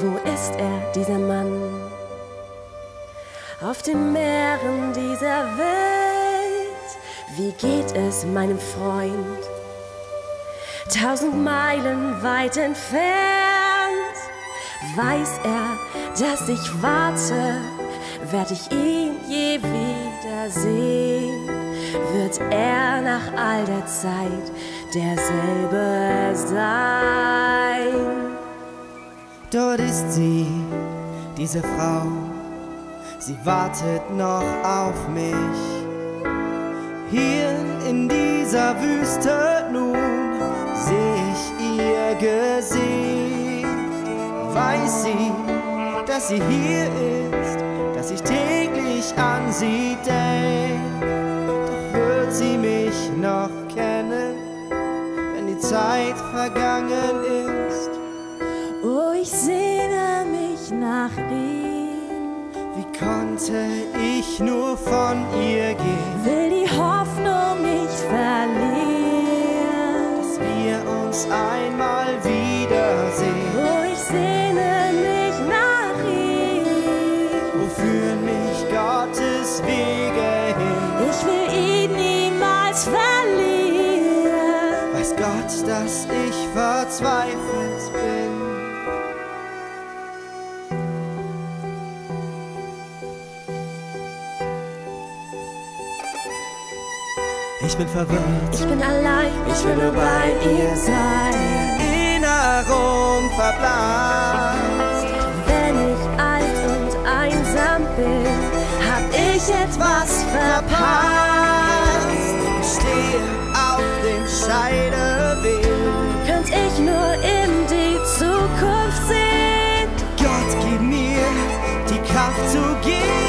Wo ist er, dieser Mann? Auf den Meeren dieser Welt, wie geht es meinem Freund? 1000 Meilen weit entfernt, weiß er, dass ich warte, werd ich ihn je wiedersehen? Wird er nach all der Zeit derselbe sein? Dort ist sie, diese Frau, sie wartet noch auf mich. Hier in dieser Wüste nun seh ich ihr Gesicht. Weiß sie, dass sie hier ist, dass ich täglich an sie denk. Doch wird sie mich noch kennen, wenn die Zeit vergangen ist? Oh, ich sehne mich nach ihm. Wie konnte ich nur von ihr gehen? Will die Hoffnung nicht verlieren, dass wir uns einmal wiedersehen. oh, ich sehne mich nach ihm. Wo führen mich Gottes Wege hin? Ich will ihn niemals verlieren. Weiß Gott, dass ich verzweifelt bin. Ich bin verwirrt, Ich bin allein, ich will nur bei ihr sein. Erinnerung verblasst. Wenn ich alt und einsam bin, hab ich etwas verpasst. Stehe auf dem Scheideweg. Könnt ich nur in die Zukunft sehen. Gott, gib mir die Kraft zu gehen.